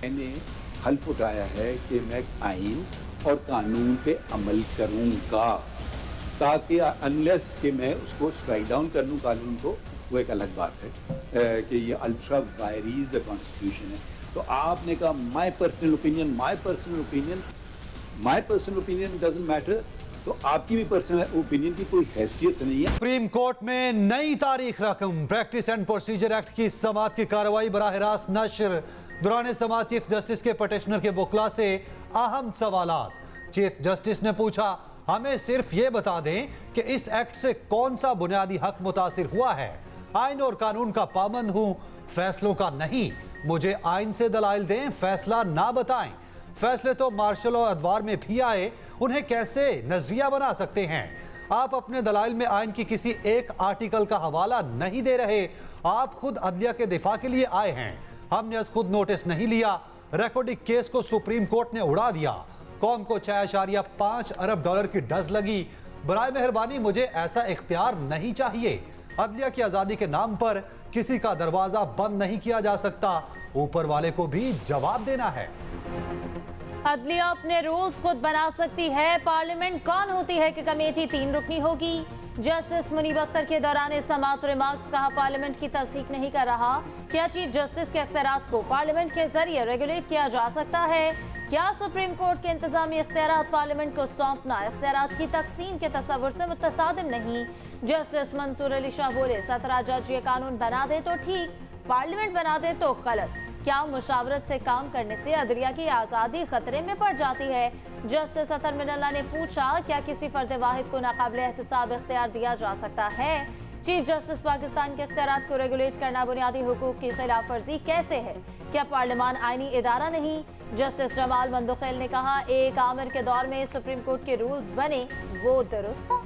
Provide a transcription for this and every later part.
मैंने हल्फ उठाया है कि मैं आइन और कानून पे अमल करूंगा, ताकि अनलेस कि मैं उसको स्ट्राइक डाउन कर लूँ कानून को, वो एक अलग बात है कि ये अल्ट्रा वायरीज द कॉन्स्टिट्यूशन है। तो आपने कहा my personal opinion doesn't matter, तो आपकी भी पर्सनल ओपिनियन की कोई हैसियत नहीं है। सुप्रीम कोर्ट में नई तारीख रकम, प्रैक्टिस एंड प्रोसीजर एक्ट की समाअत की कार्रवाई बराह रास्त नश्र। दौरान समाअत चीफ जस्टिस के पटिशनर के वकला से अहम सवालात। चीफ जस्टिस ने पूछा, हमें सिर्फ ये बता दें कि इस एक्ट से कौन सा बुनियादी हक मुतासिर हुआ है। आइन और कानून का पाबंद हूं, फैसलों का नहीं। मुझे आइन से दलाइल दें, फैसला ना बताएं। फैसले तो मार्शल और अदवार में भी आए, उन्हें कैसे नजरिया बना सकते हैं। आप अपने दलाइल में आइन की किसी एक आर्टिकल का हवाला नहीं दे रहे। आप खुद अदलिया के दिफा के लिए आए हैं, हमने खुद नोटिस नहीं लिया। रिकॉर्डिंग केस को सुप्रीम कोर्ट ने उड़ा दिया। कौम को 6.5 अरब डॉलर की डज लगी। बराए मेहरबानी मुझे ऐसा इख्तियार नहीं चाहिए। अदलिया की आजादी के नाम पर किसी का दरवाजा बंद नहीं किया जा सकता। ऊपर वाले को भी जवाब देना है। अदलिया अपने रूल्स खुद बना सकती है। पार्लियामेंट कौन होती है कि कमेटी 3 रुकनी होगी। जस्टिस मुनीब अख्तर के दौरान समाअत रिमार्क्स कहा, पार्लियामेंट की तस्दीक नहीं कर रहा। क्या चीफ जस्टिस के इख्तियारात को पार्लियामेंट के जरिए रेगुलेट किया जा सकता है? क्या सुप्रीम कोर्ट के इंतजामी इख्तियारात पार्लियामेंट को सौंपना इख्तियारात की तकसीम के तस्वुर से मुतसादिम नहीं? जस्टिस मंसूर अली शाह बोले, 17 जज ये कानून बना दे तो ठीक, पार्लियामेंट बना दे तो गलत। क्या मुशावरत से काम करने से अदलिया की आज़ादी खतरे में पड़ जाती है? जस्टिस अतर मिनल्ला ने पूछा, क्या किसी फर्द वाहिद को नाकाबिल एहतसाब इख्तियार दिया जा सकता है? चीफ जस्टिस पाकिस्तान के इख्तियारात को रेगुलेट करना बुनियादी हुकूक की खिलाफ वर्जी कैसे है? क्या पार्लियामान आईनी इदारा नहीं? जस्टिस जमाल मंदुखेल ने कहा, एक आमिर के दौर में सुप्रीम कोर्ट के रूल्स बने, वो दुरुस्त था।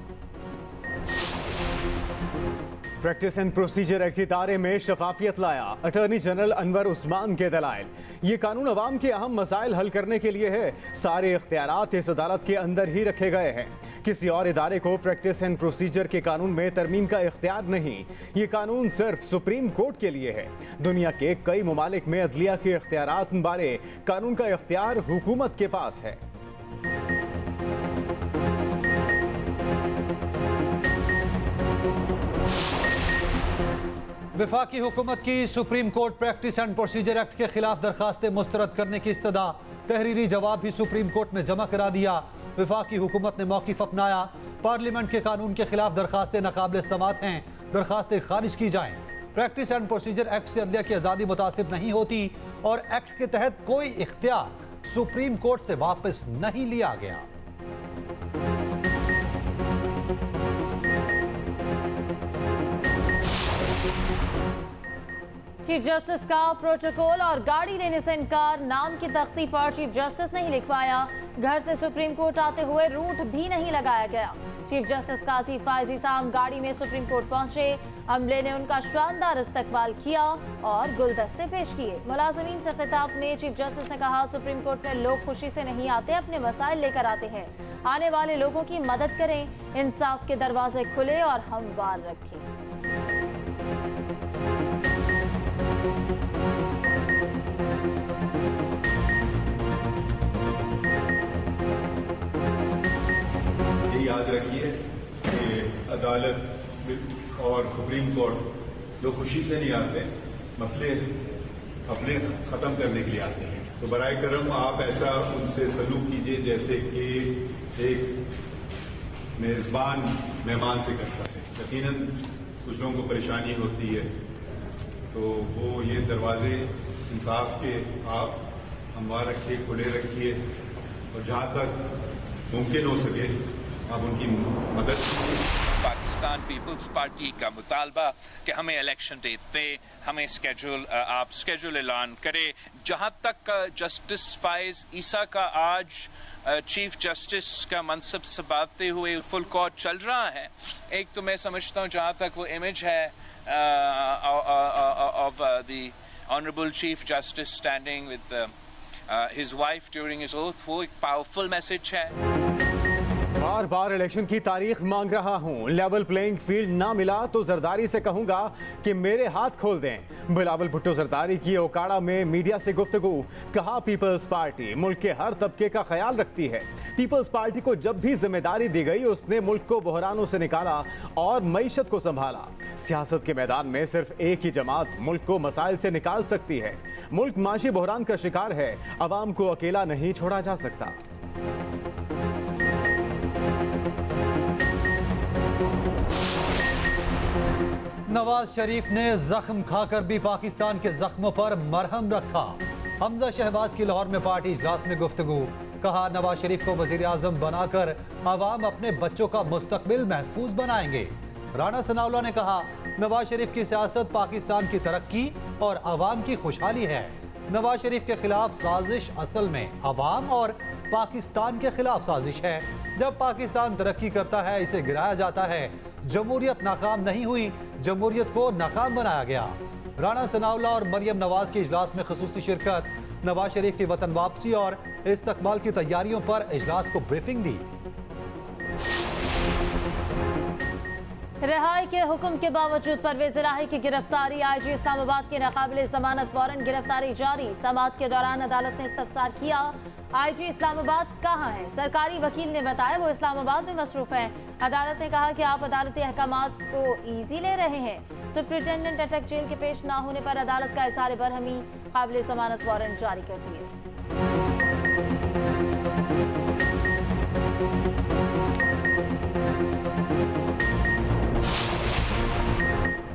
प्रैक्टिस एंड प्रोसीजर एक्ट इदारे में शफाफियत लाया, अटॉर्नी जनरल अनवर उस्मान के दलाइल। ये कानून अवाम के अहम मसाइल हल करने के लिए है। सारे इख्तियारात इस अदालत के अंदर ही रखे गए हैं। किसी और इदारे को प्रैक्टिस एंड प्रोसीजर के कानून में तरमीम का इख्तियार नहीं। ये कानून सिर्फ सुप्रीम कोर्ट के लिए है। दुनिया के कई ममालिक में अदलिया के इख्तियारात बारे कानून का इख्तियार हुकूमत के पास है। वफाकी हुकूमत की supreme court practice and procedure act के खिलाफ दरखास्तें मुस्तरद करने की इस्तदा। तहरीरी जवाब भी सुप्रीम कोर्ट में जमा करा दिया। वफाकी हुकूमत ने मौक़िफ़ अपनाया, पार्लियामेंट के कानून के खिलाफ दरखास्तें नाकाबिल समात हैं, दरखास्तें खारिज की जाएं। प्रैक्टिस एंड प्रोसीजर एक्ट से अदलिया की आज़ादी मुतासिर नहीं होती और एक्ट के तहत कोई इख्तियार सुप्रीम कोर्ट से वापस नहीं लिया गया। चीफ जस्टिस का प्रोटोकॉल और गाड़ी लेने से इनकार, नाम की तख्ती पर चीफ जस्टिस नहीं लिखवाया। घर से सुप्रीम कोर्ट आते हुए रूट भी नहीं लगाया गया। चीफ जस्टिस काजी फायजी साहब गाड़ी में सुप्रीम कोर्ट पहुंचे। अमले ने उनका शानदार इस्तकबाल किया और गुलदस्ते पेश किए। मुलाजिमीन से खिताब में चीफ जस्टिस ने कहा, सुप्रीम कोर्ट में लोग खुशी से नहीं आते, अपने मसाइल लेकर आते हैं। आने वाले लोगों की मदद करें, इंसाफ के दरवाजे खुले और हमवार रखें। याद रखिए कि अदालत और सुप्रीम कोर्ट जो खुशी से नहीं आते, मसले अपने खत्म करने के लिए आते हैं। तो बराए करम आप ऐसा उनसे सलूक कीजिए जैसे कि एक मेजबान मेहमान से करता है। यकीनन कुछ लोगों को परेशानी होती है, तो वो ये दरवाजे इंसाफ के आप हमवार रखिए, खुले रखिए और जहां तक मुमकिन हो सके आप उनकी मदद। पाकिस्तान पीपल्स पार्टी का मुतालबा कि हमें इलेक्शन डेट दे, हमें आप स्केड्यूल ऐलान करें। जहां तक जस्टिस फाइज ईसा का आज चीफ जस्टिस का मनसब संभालते हुए फुल कोर्ट चल रहा है, एक तो मैं समझता हूं जहां तक वो इमेज है of the honourable chief justice standing with his wife during his oath, वो एक पावरफुल मैसेज है। बार बार इलेक्शन की तारीख मांग रहा हूं, लेवल प्लेइंग फील्ड ना मिला तो जरदारी से कहूंगा कि मेरे हाथ खोल दें। बिलावल भुट्टो जरदारी की ओकाड़ा में मीडिया से गुफ्तगू, कहा पीपल्स पार्टी मुल्क के हर तबके का ख्याल रखती है। पीपल्स पार्टी को जब भी जिम्मेदारी दी गई उसने मुल्क को बहरानों से निकाला और मईशत को संभाला। सियासत के मैदान में सिर्फ एक ही जमात मुल्क को मसाइल से निकाल सकती है। मुल्क माशी बहरान का शिकार है, अवाम को अकेला नहीं छोड़ा जा सकता। नवाज शरीफ ने जख्म खाकर भी पाकिस्तान के जख्मों पर मरहम रखा। हमजा शहबाज की लाहौर में पार्टी इजलास में गुफ्तगू, कहा नवाज शरीफ को वजीर आजम बनाकर अवाम अपने बच्चों का मुस्तकबिल महफूज बनाएंगे। राणा सनाउल्लाह ने कहा नवाज शरीफ की सियासत पाकिस्तान की तरक्की और अवाम की खुशहाली है। नवाज शरीफ के खिलाफ साजिश असल में अवाम और पाकिस्तान के खिलाफ साजिश है। जब पाकिस्तान तरक्की करता है इसे गिराया जाता है। जमहूरियत नाकाम नहीं हुई, जमहूरियत को नाकाम बनाया गया। राणा सनाउल्लाह और मरियम नवाज के इजलास में खसूसी शिरकत, नवाज शरीफ की वतन वापसी और इस्तकबाल की तैयारियों पर इजलास को ब्रीफिंग दी। रिहाई के हुक्म के बावजूद परवेज इलाही की गिरफ्तारी, आईजी इस्लामाबाद के नाकाबिले जमानत वारंट गिरफ्तारी जारी। समाअत के दौरान अदालत ने इस्तफसार किया, आईजी इस्लामाबाद कहाँ है? सरकारी वकील ने बताया वो इस्लामाबाद में मसरूफ है। अदालत ने कहा कि आप अदालती अहकामात को ईजी ले रहे हैं। सुप्रिंटेंडेंट अटक जेल के पेश ना होने पर अदालत का इज़हार बरहमी, काबिले जमानत वारंट जारी कर दिए।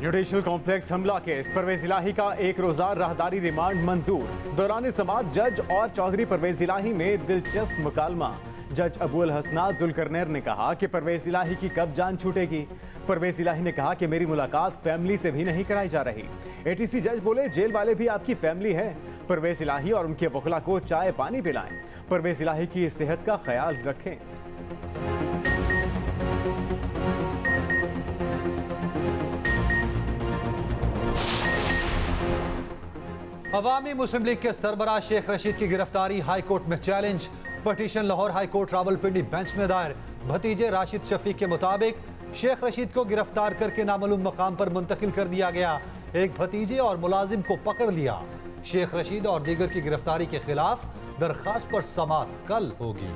जुडिशल कॉम्प्लेक्स हमला केस, परवेज इलाही का एक रोजा राहदारी रिमांड मंजूर। दौरान समाअत जज और चौधरी परवेज इलाही में दिलचस्प मुकालमा। जज अबुल हसनात जुल्करनैन ने कहा कि परवेज इलाही की कब जान छूटेगी। परवेज इलाही ने कहा कि मेरी मुलाकात फैमिली से भी नहीं कराई जा रही। एटीसी जज बोले जेल वाले भी आपकी फैमिली है। परवेज इलाही और उनके वकला को चाय पानी पिलाएं। परवेज इलाही की सेहत का ख्याल रखें। अवामी मुस्लिम लीग के सरबराह शेख रशीद की गिरफ्तारी हाई कोर्ट में challenge. Petition Lahore high court Rawalpindi bench में दायर। भतीजे राशिद शफीक के मुताबिक शेख रशीद को गिरफ्तार करके नामालूम मकाम पर मुंतकिल कर दिया गया। एक भतीजे और मुलाजिम को पकड़ लिया। शेख रशीद और दीगर की गिरफ्तारी के खिलाफ दरखास्त पर समाअत कल होगी।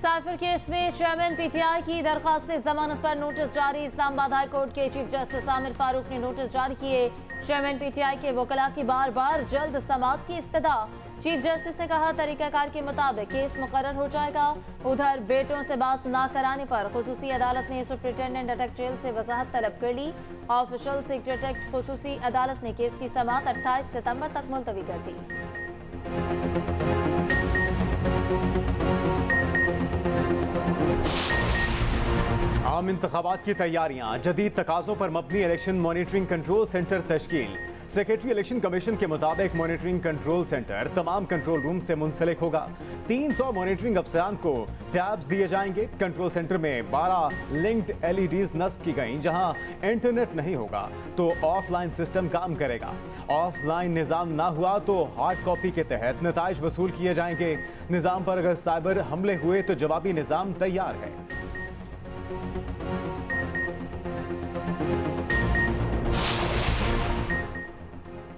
साइफर केस में चेयरमैन पीटीआई की दरखास्त से जमानत पर नोटिस जारी। इस्लामाबाद हाई कोर्ट के चीफ जस्टिस आमिर फारूक ने नोटिस जारी किए। चेयरमैन पीटीआई के वकला की बार बार जल्द समाअत की इस्तदा। चीफ जस्टिस ने कहा तरीकाकार के मुताबिक केस मुकर्रर हो जाएगा। उधर बेटों से बात ना कराने पर खुसूसी अदालत ने सुप्रिंटेंडेंट अटक जेल से वजाहत तलब कर ली। ऑफिशियल सीक्रेट एक्ट खुसूसी अदालत ने केस की समाअत 28 सितंबर तक मुलतवी कर दी। आम इंतखाबात की तैयारियां, जदीद तकाज़ों पर मबनी इलेक्शन मॉनिटरिंग कंट्रोल सेंटर तश्कील। सेक्रेटरी इलेक्शन कमीशन के मुताबिक मॉनिटरिंग कंट्रोल सेंटर तमाम कंट्रोल रूम से मुंसलिक होगा। 300 मॉनिटरिंग अफसरान को टैब्स दिए जाएंगे। कंट्रोल सेंटर में 12 लिंक्ड LEDs नस्ब की गई। जहां इंटरनेट नहीं होगा तो ऑफलाइन सिस्टम काम करेगा। ऑफलाइन निज़ाम ना हुआ तो हार्ड कॉपी के तहत नताइज वसूल किए जाएंगे। निज़ाम पर अगर साइबर हमले हुए तो जवाबी निज़ाम तैयार है।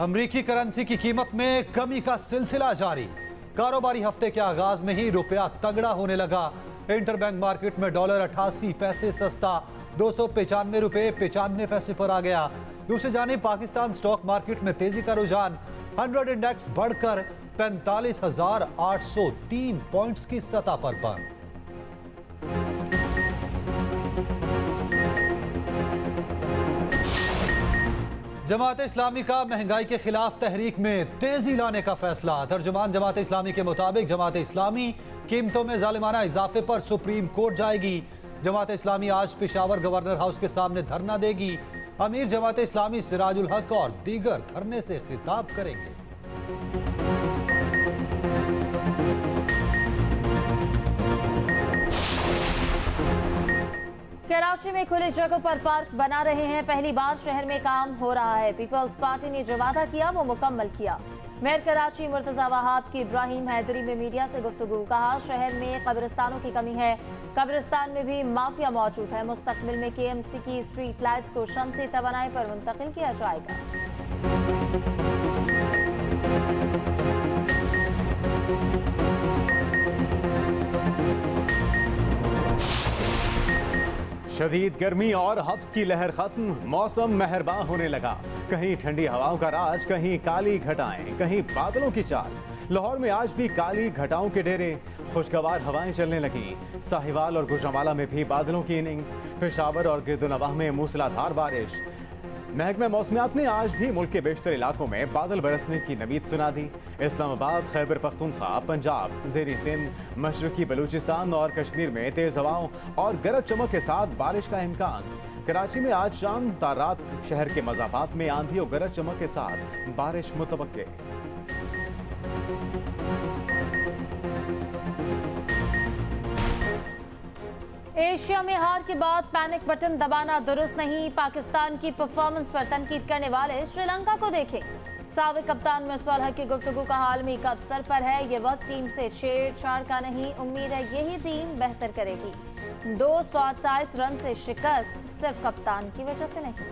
अमरीकी करेंसी की कीमत में कमी का सिलसिला जारी। कारोबारी हफ्ते के आगाज में ही रुपया तगड़ा होने लगा। इंटरबैंक मार्केट में डॉलर 88 पैसे सस्ता 295 रुपए 95 पैसे पर आ गया। दूसरी जानिब पाकिस्तान स्टॉक मार्केट में तेजी का रुझान। 100 इंडेक्स बढ़कर 45,803 पॉइंट्स की सतह पर बंद। जमात इस्लामी का महंगाई के खिलाफ तहरीक में तेजी लाने का फैसला। तर्जुमान जमात इस्लामी के मुताबिक जमात इस्लामी कीमतों में जालिमाना इजाफे पर सुप्रीम कोर्ट जाएगी। जमात इस्लामी आज पेशावर गवर्नर हाउस के सामने धरना देगी। अमीर जमात इस्लामी सिराजुल हक और दीगर धरने से खिताब करेंगे। कराची में खुली जगहों पर पार्क बना रहे हैं। पहली बार शहर में काम हो रहा है। पीपल्स पार्टी ने जो वादा किया वो मुकम्मल किया। मेयर कराची मुर्तजा वहाब की इब्राहिम हैदरी में मीडिया से गुफ्तगू। कहा शहर में कब्रिस्तानों की कमी है, कब्रिस्तान में भी माफिया मौजूद है। मुस्तकबिल में KMC की स्ट्रीट लाइट्स को शमसी तवानाई पर मुंतकिल किया जाएगा। शदीद गर्मी और हब्स की लहर खत्म, मौसम मेहरबान होने लगा। कहीं ठंडी हवाओं का राज, कहीं काली घटाएं, कहीं बादलों की चाल। लाहौर में आज भी काली घटाओं के डेरे, खुशगवार हवाएं चलने लगी। साहिवाल और गुजरांवाला में भी बादलों की इनिंग्स, पेशावर और गिरदुनवाह में मूसलाधार बारिश। महकमा मौसमियात ने आज भी मुल्क के बेशतर इलाकों में बादल बरसने की नवीद सुना दी। इस्लामाबाद, खैबर पख्तूनख्वा, पंजाब, ज़ेरी सिंध, मशरकी बलूचिस्तान और कश्मीर में तेज हवाओं और गरज चमक के साथ बारिश का इम्कान। कराची में आज शाम ता रात शहर के मज़ाफात में आंधी और गरज चमक के साथ बारिश मुतवक्के। एशिया में हार के बाद पैनिक बटन दबाना दुरुस्त नहीं। पाकिस्तान की परफॉर्मेंस पर तनकीद करने वाले श्रीलंका को देखें। साबिक कप्तान मुसबाल हक की गुफ्तगू का आलमी कप सर पर है। ये वक्त टीम से छेड़छाड़ का नहीं, उम्मीद है यही टीम बेहतर करेगी। 228 रन से शिकस्त सिर्फ कप्तान की वजह से नहीं।